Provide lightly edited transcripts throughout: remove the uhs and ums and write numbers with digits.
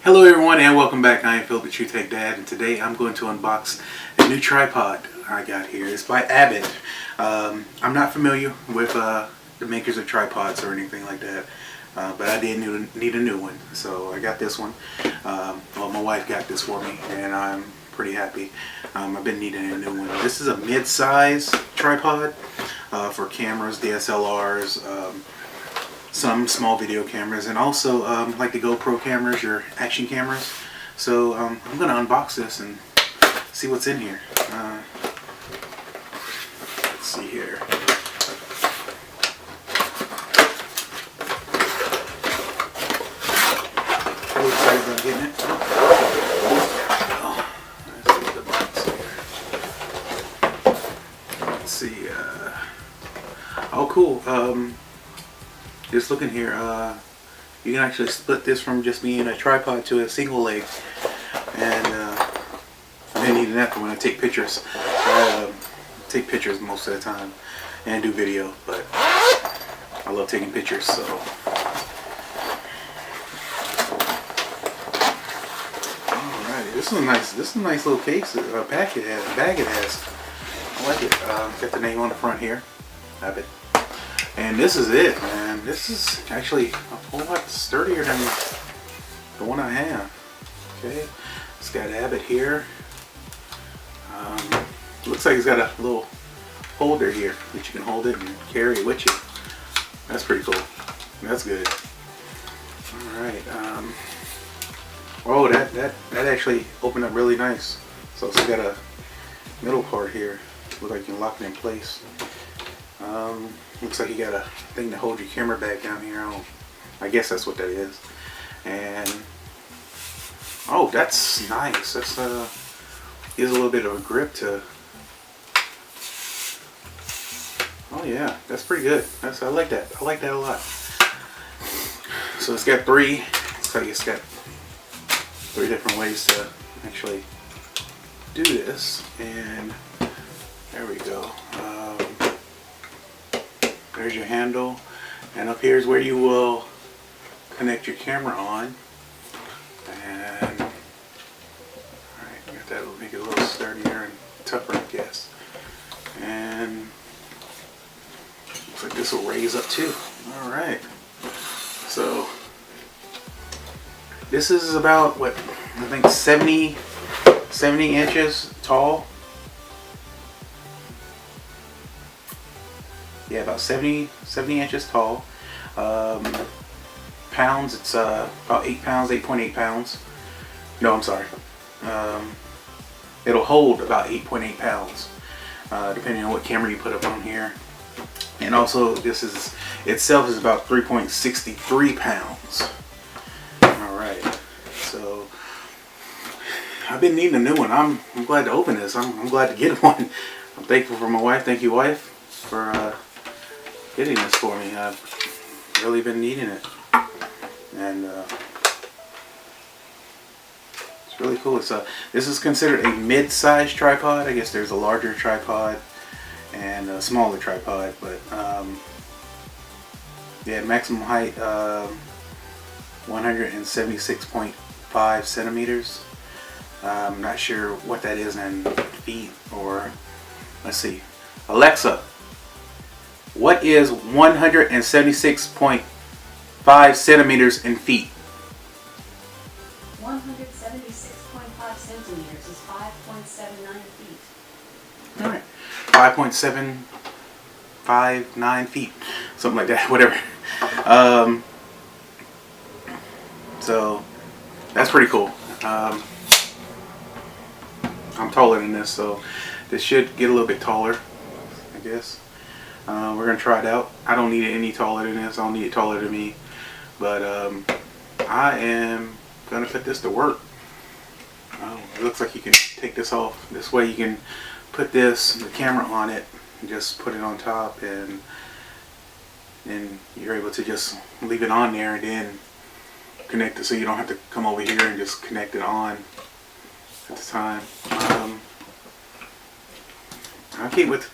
Hello everyone and welcome back. I am Phil the True Tech Dad, and today I'm going to unbox a new tripod I got here. It's by Albott. I'm not familiar with the makers of tripods or anything like that, but I did need a new one, so I got this one. Well, my wife got this for me and I'm pretty happy. I've been needing a new one. This is a mid-size tripod for cameras, DSLRs, some small video cameras, and also like the GoPro cameras, your action cameras. So I'm going to unbox this and see what's in here. Let's see here. Really excited about getting it. Let's see the box here. Let's see. Oh, cool. Just looking here, you can actually split this from just being a tripod to a single leg, and I've been needing that for when I take pictures. Take pictures most of the time and do video, but I love taking pictures. So alrighty, this is a nice little case, bag it has. I like it. Got the name on the front here, Albott. And this is it, man. This is actually a whole lot sturdier than the one I have. Okay, it's got Albott here. Looks like it's got a little holder here that you can hold it and carry it with you. That's pretty cool. That's good. All right. Oh, that actually opened up really nice. So it's got a middle part here. Looks like you can lock it in place. Looks like you got a thing to hold your camera back down here. I guess that's what that is. And oh, that's nice. That's gives a little bit of a grip to. Oh yeah, that's pretty good. I like that. I like that a lot. So it's got three. Looks like it's got 3 different ways to actually do this. And there we go. There's your handle, and up here is where you will connect your camera on. And alright, got that will make it a little sturdier and tougher, I guess. And looks like this will raise up too. Alright, so this is about what I think 70 inches tall. Yeah, about 70 inches tall. Pounds, it's about 8 pounds, 8.8 pounds. No, I'm sorry. It'll hold about 8.8 pounds, depending on what camera you put up on here. And also, this is itself is about 3.63 pounds. All right, so I've been needing a new one. I'm glad to open this. I'm glad to get one. I'm thankful for my wife. Thank you, wife, for getting this for me. I've really been needing it, and it's really cool. This is considered a mid-size tripod. I guess there's a larger tripod and a smaller tripod, but yeah, maximum height 176.5 centimeters. I'm not sure what that is in feet, or let's see, Alexa, what is 176.5 centimeters in feet? 176.5 centimeters is 5.79 feet. Alright, 5.759 feet, something like that, whatever. So that's pretty cool. I'm taller than this, so this should get a little bit taller, I guess. We're going to try it out. I don't need it any taller than this. I don't need it taller than me. But I am going to put this to work. It looks like you can take this off. This way you can put the camera on it, and just put it on top, and then you're able to just leave it on there and then connect it, so you don't have to come over here and just connect it on at the time. I can't wait to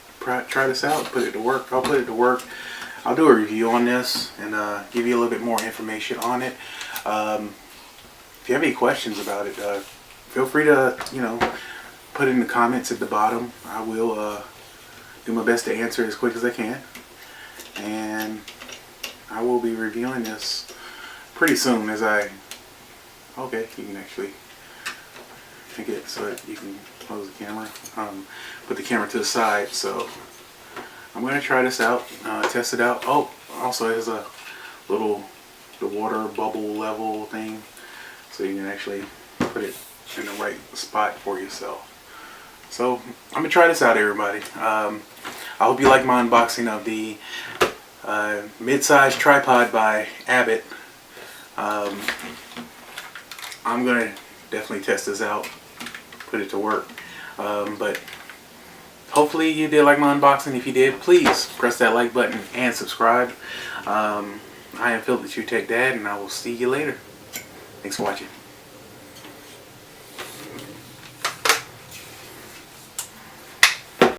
try this out, put it to work. I'll put it to work. I'll do a review on this and give you a little bit more information on it. if you have any questions about it, feel free to, put it in the comments at the bottom. I will do my best to answer as quick as I can. And I will be reviewing this pretty soon okay, you can actually make it so that you can close the camera. Put the camera to the side. So I'm going to try this out, test it out. Oh, also it has a the water bubble level thing, so you can actually put it in the right spot for yourself. So I'm going to try this out, everybody. I hope you like my unboxing of the mid-size tripod by Albott. I'm going to definitely test this out, put it to work. But hopefully you did like my unboxing. If you did, please press that like button and subscribe. I am Phil, the True Tech Dad, and I will see you later. Thanks for watching.